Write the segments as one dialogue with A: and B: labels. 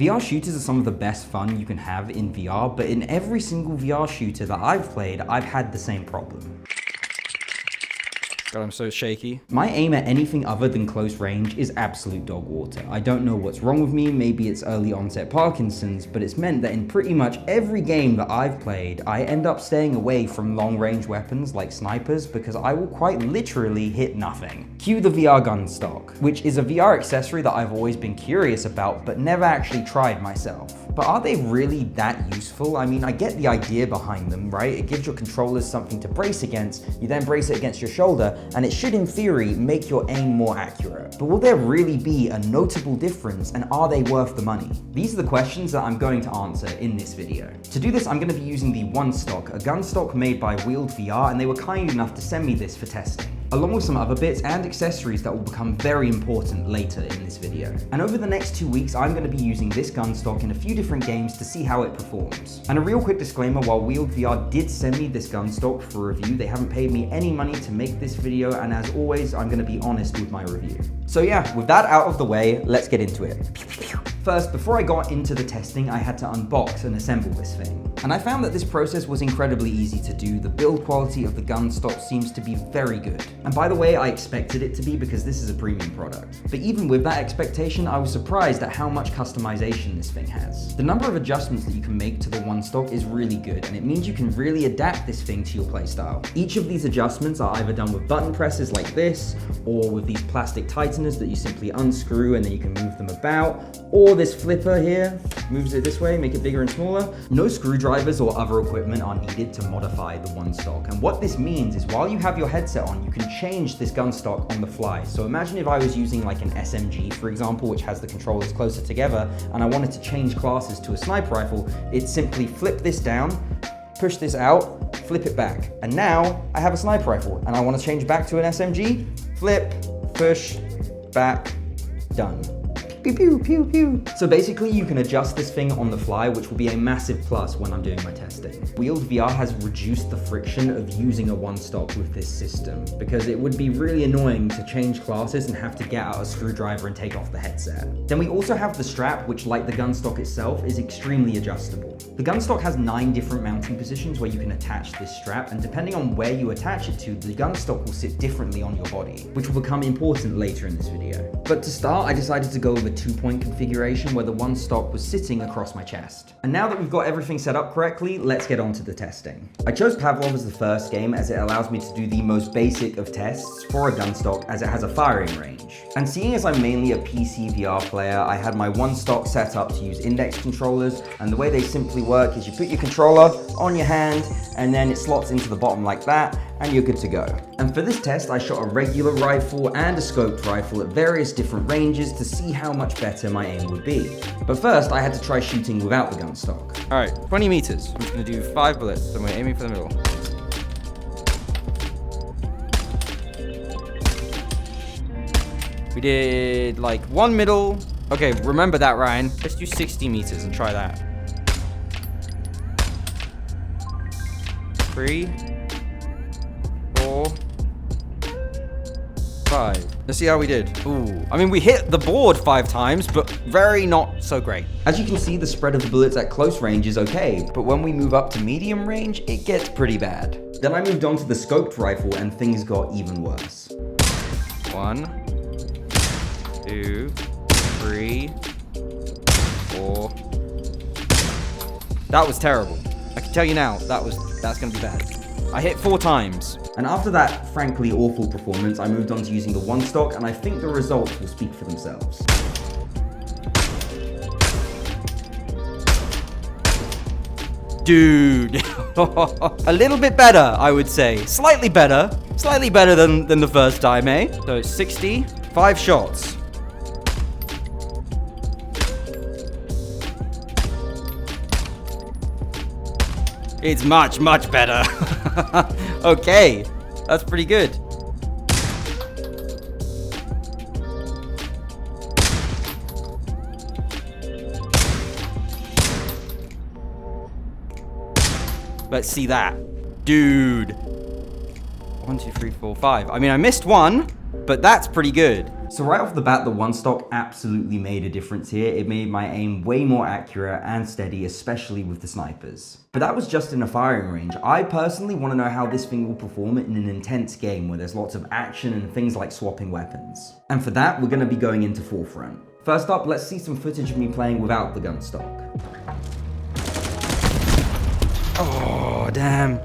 A: VR shooters are some of the best fun you can have in VR, but in every single VR shooter that I've played, I've had the same problem.
B: God, I'm so shaky.
A: My aim at anything other than close range is absolute dog water. I don't know what's wrong with me, maybe it's early onset Parkinson's, but it's meant that in pretty much every game that I've played, I end up staying away from long range weapons like snipers because I will quite literally hit nothing. Cue the VR Gunstock, which is a VR accessory that I've always been curious about but never actually tried myself. But are they really that useful? I mean, I get the idea behind them, right? It gives your controllers something to brace against, you then brace it against your shoulder, and it should in theory make your aim more accurate. But will there really be a notable difference, and are they worth the money? These are the questions that I'm going to answer in this video. To do this, I'm going to be using the Onestock, a Gunstock made by WIELD VR, and they were kind enough to send me this for testing, along with some other bits and accessories that will become very important later in this video. And over the next 2 weeks, I'm going to be using this Gunstock in a few different games to see how it performs. And a real quick disclaimer, while WIELD VR did send me this Gunstock for review, they haven't paid me any money to make this video, and as always, I'm going to be honest with my review. So yeah, with that out of the way, let's get into it. First, before I got into the testing, I had to unbox and assemble this thing. And I found that this process was incredibly easy to do. The build quality of the Gunstock seems to be very good. And by the way, I expected it to be because this is a premium product. But even with that expectation, I was surprised at how much customization this thing has. The number of adjustments that you can make to the Onestock is really good, and it means you can really adapt this thing to your playstyle. Each of these adjustments are either done with button presses like this, or with these plastic tighteners that you simply unscrew and then you can move them about, or this flipper here moves it this way, make it bigger and smaller. No screwdrivers or other equipment are needed to modify the Onestock. And what this means is while you have your headset on, you can change this Gunstock on the fly. So imagine if I was using like an SMG, for example, which has the controllers closer together, and I wanted to change classes to a sniper rifle, it'd simply flip this down, push this out, flip it back. And now I have a sniper rifle and I want to change back to an SMG, flip, push, back, done. Pew, pew, pew, pew. So basically you can adjust this thing on the fly, which will be a massive plus when I'm doing my testing. WIELD VR has reduced the friction of using a Onestock with this system, because it would be really annoying to change classes and have to get out a screwdriver and take off the headset. Then we also have the strap, which like the Gunstock itself is extremely adjustable. The Gunstock has 9 different mounting positions where you can attach this strap, and depending on where you attach it to, the Gunstock will sit differently on your body, which will become important later in this video. But to start, I decided to go with a 2-point configuration where the Onestock was sitting across my chest. And now that we've got everything set up correctly, let's get on to the testing. I chose Pavlov as the first game as it allows me to do the most basic of tests for a Gunstock, as it has a firing range. And seeing as I'm mainly a PC VR player, I had my Onestock set up to use index controllers, and the way they simply work is you put your controller on your hand and then it slots into the bottom like that, and you're good to go. And for this test, I shot a regular rifle and a scoped rifle at various different ranges to see how much better my aim would be. But first, I had to try shooting without the Gunstock.
B: All right, 20 meters. I'm just gonna do 5 bullets, so we're aiming for the middle. We did like 1 middle. Okay, remember that, Ryan. Let's do 60 meters and try that. 3, 4, 5. Let's see how we did. Ooh, I mean, we hit the board 5 times, but very not so great.
A: As you can see, the spread of the bullets at close range is okay, but when we move up to medium range, it gets pretty bad. Then I moved on to the scoped rifle and things got even worse.
B: 1, 2, 3, 4. That was terrible. I can tell you now, that's gonna be bad. I hit 4 times.
A: And after that frankly awful performance, I moved on to using the Onestock, and I think the results will speak for themselves.
B: Dude, a little bit better, I would say. Slightly better than the first time, eh? So it's 60, 5 shots. It's much, much better. Okay, that's pretty good. Let's see that. Dude. 1, 2, 3, 4, 5. I mean, I missed 1, but that's pretty good.
A: So right off the bat, the Onestock absolutely made a difference here. It made my aim way more accurate and steady, especially with the snipers. But that was just in a firing range. I personally want to know how this thing will perform in an intense game where there's lots of action and things like swapping weapons. And for that, we're going to be going into Forefront. First up, let's see some footage of me playing without the Gunstock.
B: Oh, damn.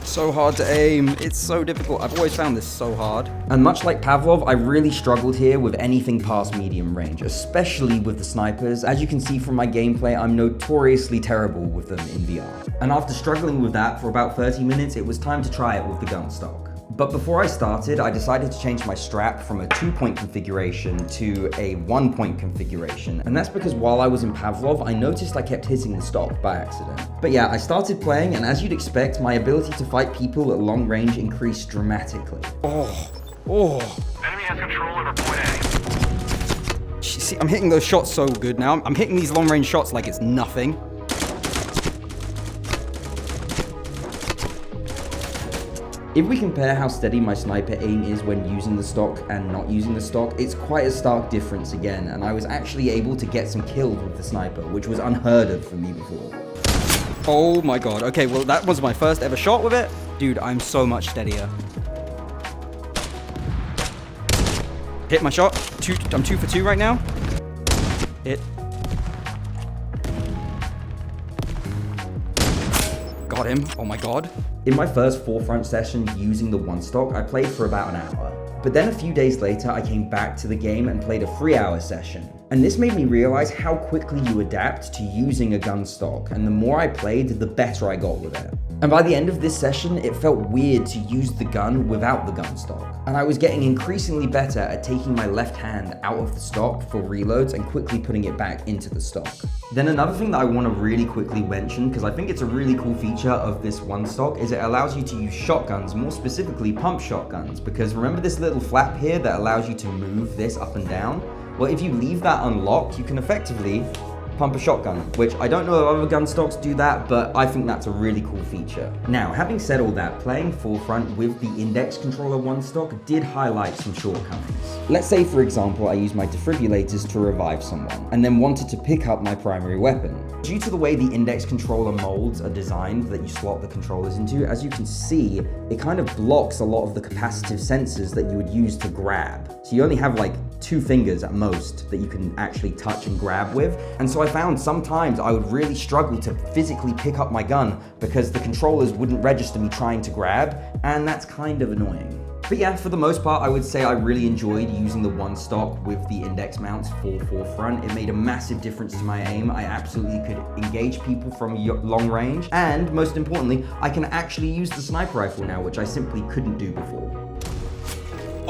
B: So hard to aim. It's so difficult. I've always found this so hard.
A: And much like Pavlov, I really struggled here with anything past medium range, especially with the snipers. As you can see from my gameplay, I'm notoriously terrible with them in VR. And after struggling with that for about 30 minutes, it was time to try it with the Gunstock. But before I started, I decided to change my strap from a 2-point configuration to a 1-point configuration. And that's because while I was in Pavlov, I noticed I kept hitting the stock by accident. But yeah, I started playing, and as you'd expect, my ability to fight people at long range increased dramatically.
C: Enemy has control over point A.
B: See, I'm hitting those shots so good now. I'm hitting these long range shots like it's nothing.
A: If we compare how steady my sniper aim is when using the stock and not using the stock, it's quite a stark difference again, and I was actually able to get some kills with the sniper, which was unheard of for me before.
B: Oh my god. Okay, well that was my first ever shot with it. Dude, I'm so much steadier. Hit my shot. I'm 2 for 2 right now. Hit. Got him. Oh my god.
A: In my first Forefront session using the Onestock, I played for about an hour. But then a few days later, I came back to the game and played a 3-hour session. And this made me realize how quickly you adapt to using a Gunstock, and the more I played, the better I got with it. And by the end of this session, it felt weird to use the gun without the Gunstock. And I was getting increasingly better at taking my left hand out of the stock for reloads and quickly putting it back into the stock. Then another thing that I want to really quickly mention, because I think it's a really cool feature of this Onestock, is it allows you to use shotguns, more specifically pump shotguns, because remember this little flap here that allows you to move this up and down? Well, if you leave that unlocked, you can effectively pump a shotgun, which I don't know if other Gunstocks do that, but I think that's a really cool feature. Now, having said all that, playing Forefront with the index controller Onestock did highlight some shortcomings. Let's say, for example, I used my defibrillators to revive someone, and then wanted to pick up my primary weapon. Due to the way the index controller molds are designed that you slot the controllers into, as you can see, it kind of blocks a lot of the capacitive sensors that you would use to grab. So you only have like 2 fingers at most that you can actually touch and grab with. And so I found sometimes I would really struggle to physically pick up my gun because the controllers wouldn't register me trying to grab, and that's kind of annoying. But yeah, for the most part, I would say I really enjoyed using the Onestock with the index mounts for Forefront. It made a massive difference to my aim. I absolutely could engage people from long range, and most importantly, I can actually use the sniper rifle now, which I simply couldn't do before.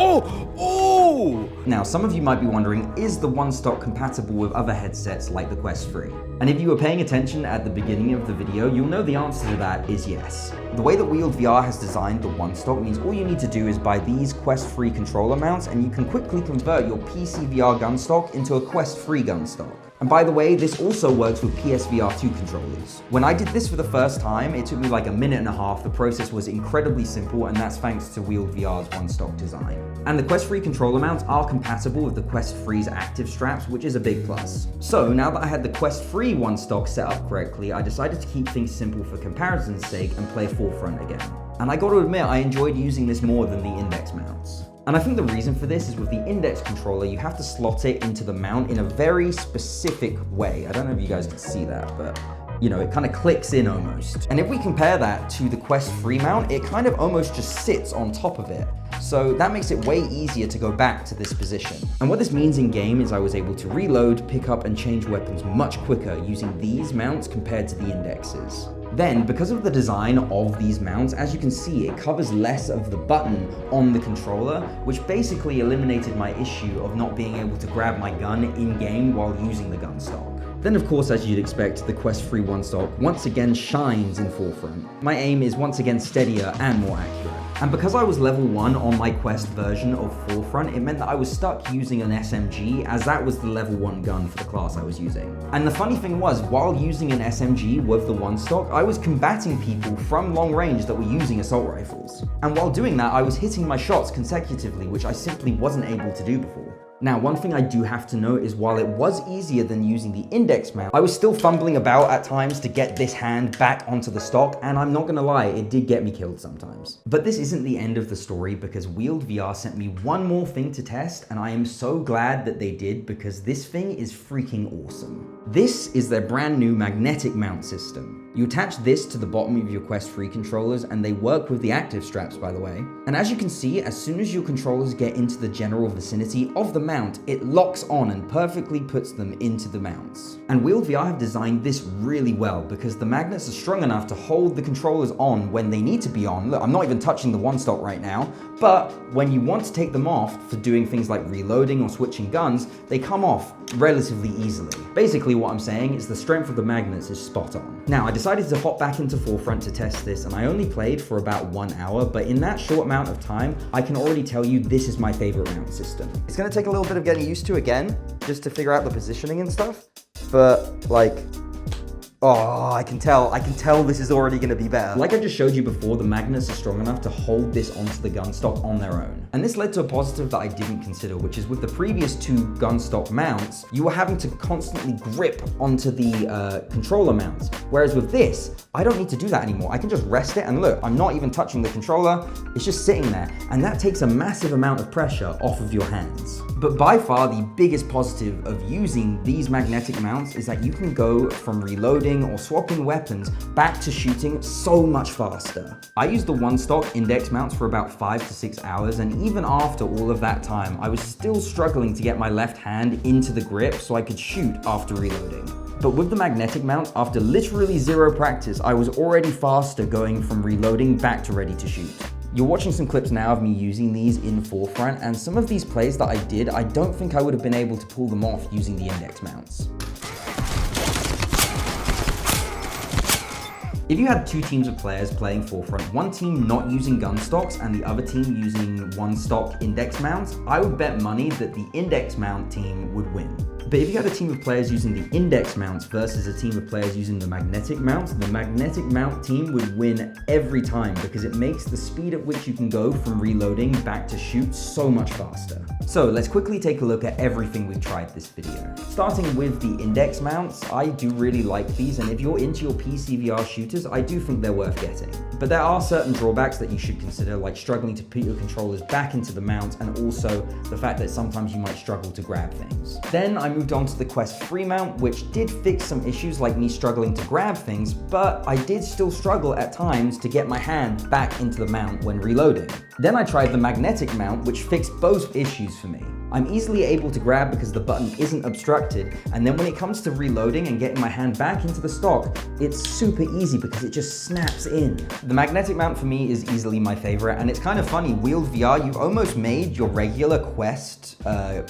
B: Oh!
A: Now, some of you might be wondering, is the Onestock compatible with other headsets like the Quest 3? And if you were paying attention at the beginning of the video, you'll know the answer to that is yes. The way that WIELD VR has designed the Onestock means all you need to do is buy these Quest 3 controller mounts, and you can quickly convert your PC VR Gunstock into a Quest 3 Gunstock. And by the way, this also works with PSVR 2 controllers. When I did this for the first time, it took me like a minute and a half. The process was incredibly simple, and that's thanks to WIELD VR's Onestock design. And the Quest 3 controller mounts are compatible with the Quest 3's active straps, which is a big plus. So now that I had the Quest 3 Onestock set up correctly, I decided to keep things simple for comparison's sake and play Forefront again. And I got to admit, I enjoyed using this more than the index mounts. And I think the reason for this is with the index controller, you have to slot it into the mount in a very specific way. I don't know if you guys can see that, but you know, it kind of clicks in almost. And if we compare that to the Quest 3 mount, it kind of almost just sits on top of it. So that makes it way easier to go back to this position. And what this means in game is I was able to reload, pick up, and change weapons much quicker using these mounts compared to the indexes. Then, because of the design of these mounts, as you can see, it covers less of the button on the controller, which basically eliminated my issue of not being able to grab my gun in-game while using the Gunstock. Then of course, as you'd expect, the Quest 3 Onestock once again shines in Forefront. My aim is once again steadier and more accurate. And because I was level 1 on my Quest version of Forefront, it meant that I was stuck using an SMG, as that was the level 1 gun for the class I was using. And the funny thing was, while using an SMG with the Onestock, I was combating people from long range that were using assault rifles. And while doing that, I was hitting my shots consecutively, which I simply wasn't able to do before. Now, one thing I do have to note is while it was easier than using the index mount, I was still fumbling about at times to get this hand back onto the stock, and I'm not gonna lie, it did get me killed sometimes. But this isn't the end of the story, because WIELD VR sent me one more thing to test, and I am so glad that they did, because this thing is freaking awesome. This is their brand new magnetic mount system. You attach this to the bottom of your Quest 3 controllers, and they work with the active straps, by the way. And as you can see, as soon as your controllers get into the general vicinity of the mount, it locks on and perfectly puts them into the mounts. And WIELD VR have designed this really well, because the magnets are strong enough to hold the controllers on when they need to be on. Look, I'm not even touching the Onestock right now, but when you want to take them off for doing things like reloading or switching guns, they come off relatively easily. Basically what I'm saying is the strength of the magnets is spot on. Now, I decided to hop back into Forefront to test this, and I only played for about 1 hour, but in that short amount of time, I can already tell you this is my favorite mount system. It's gonna take a little bit of getting used to again, just to figure out the positioning and stuff, but like, oh, I can tell this is already gonna be better. Like I just showed you before, the magnets are strong enough to hold this onto the Gunstock on their own. And this led to a positive that I didn't consider, which is with the previous 2 Gunstock mounts, you were having to constantly grip onto the controller mounts. Whereas with this, I don't need to do that anymore. I can just rest it, and look, I'm not even touching the controller, it's just sitting there. And that takes a massive amount of pressure off of your hands. But by far, the biggest positive of using these magnetic mounts is that you can go from reloading or swapping weapons back to shooting so much faster. I used the Onestock index mounts for about 5 to 6 hours, and even after all of that time, I was still struggling to get my left hand into the grip so I could shoot after reloading. But with the magnetic mount, after literally 0 practice, I was already faster going from reloading back to ready to shoot. You're watching some clips now of me using these in Forefront, and some of these plays that I did, I don't think I would have been able to pull them off using the index mounts. If you had 2 teams of players playing Forefront, one team not using Gunstocks and the other team using Onestock index mounts, I would bet money that the index mount team would win. But if you had a team of players using the index mounts versus a team of players using the magnetic mounts, the magnetic mount team would win every time, because it makes the speed at which you can go from reloading back to shoot so much faster. So let's quickly take a look at everything we've tried this video. Starting with the index mounts, I do really like these, and if you're into your PC VR shooters, I do think they're worth getting. But there are certain drawbacks that you should consider, like struggling to put your controllers back into the mount, and also the fact that sometimes you might struggle to grab things. Then I moved on to the Quest 3 mount, which did fix some issues like me struggling to grab things, but I did still struggle at times to get my hand back into the mount when reloading. Then I tried the magnetic mount, which fixed both issues for me. I'm easily able to grab because the button isn't obstructed, and then when it comes to reloading and getting my hand back into the stock, it's super easy because it just snaps in. The magnetic mount for me is easily my favorite, and it's kind of funny, WIELD VR, you've almost made your regular Quest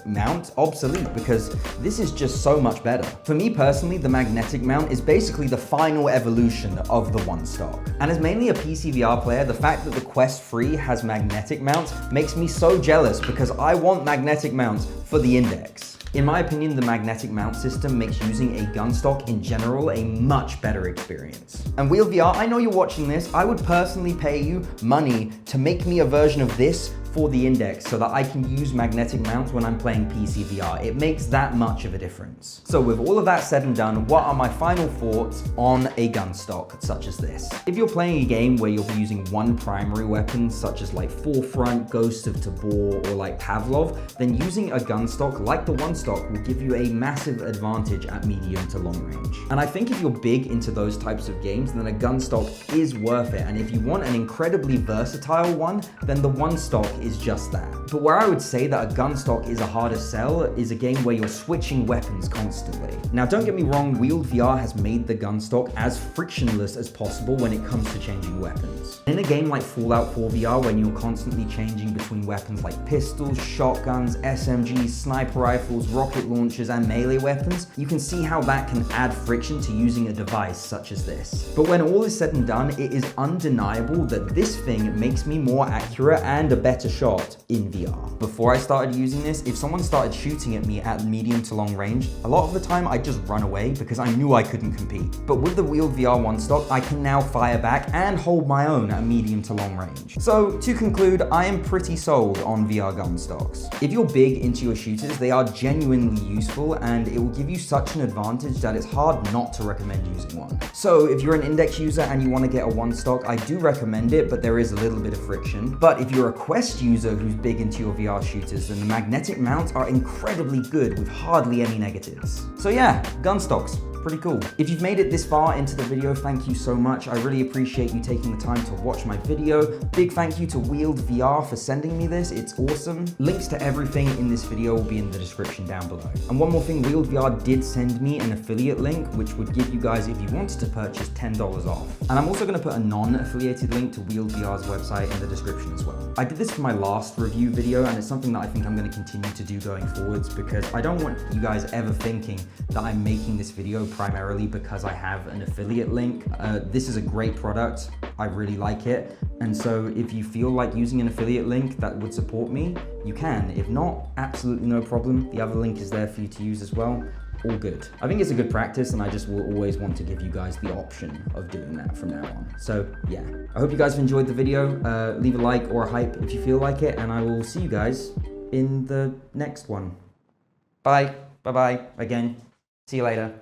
A: mount obsolete, because this is just so much better. For me personally, the magnetic mount is basically the final evolution of the Onestock. And as mainly a PC VR player, the fact that the Quest 3 has magnetic mounts makes me so jealous, because I want magnetic mounts for the index. In my opinion, the magnetic mount system makes using a Gunstock in general a much better experience. And WIELD VR, I know you're watching this, I would personally pay you money to make me a version of this for the index so that I can use magnetic mounts when I'm playing PC VR. It makes that much of a difference. So with all of that said and done, what are my final thoughts on a Gunstock such as this? If you're playing a game where you'll be using one primary weapon, such as like Forefront, Ghost of Tabor, or like Pavlov, then using a Gunstock like the Onestock will give you a massive advantage at medium to long range. And I think if you're big into those types of games, then a Gunstock is worth it. And if you want an incredibly versatile one, then the Onestock is just that. But where I would say that a Gunstock is a harder sell is a game where you're switching weapons constantly. Now don't get me wrong, WIELD VR has made the Gunstock as frictionless as possible when it comes to changing weapons. In a game like Fallout 4 VR, when you're constantly changing between weapons like pistols, shotguns, SMGs, sniper rifles, rocket launchers, and melee weapons, you can see how that can add friction to using a device such as this. But when all is said and done, it is undeniable that this thing makes me more accurate and a better shot in VR. Before I started using this, if someone started shooting at me at medium to long range, a lot of the time I'd just run away because I knew I couldn't compete. But with the WIELD VR Onestock, I can now fire back and hold my own at medium to long range. So to conclude, I am pretty sold on VR Gunstocks. If you're big into your shooters, they are genuinely useful and it will give you such an advantage that it's hard not to recommend using one. So if you're an index user and you want to get a Onestock, I do recommend it, but there is a little bit of friction. But if you're a Quest user who's big into your VR shooters, then the magnetic mounts are incredibly good with hardly any negatives. So yeah, Gunstocks. Pretty cool. If you've made it this far into the video, thank you so much. I really appreciate you taking the time to watch my video. Big thank you to WIELD VR for sending me this. It's awesome. Links to everything in this video will be in the description down below. And one more thing, WIELD VR did send me an affiliate link, which would give you guys, if you wanted to purchase, $10 off. And I'm also going to put a non-affiliated link to WIELD VR's website in the description as well. I did this for my last review video, and it's something that I think I'm going to continue to do going forwards because I don't want you guys ever thinking that I'm making this video primarily because I have an affiliate link. This is a great product. I really like it. And so if you feel like using an affiliate link that would support me, you can. If not, absolutely no problem. The other link is there for you to use as well. All good. I think it's a good practice and I just will always want to give you guys the option of doing that from now on. So yeah, I hope you guys have enjoyed the video. Leave a like or a hype if you feel like it, and I will see you guys in the next one. Bye. Bye-bye again. See you later.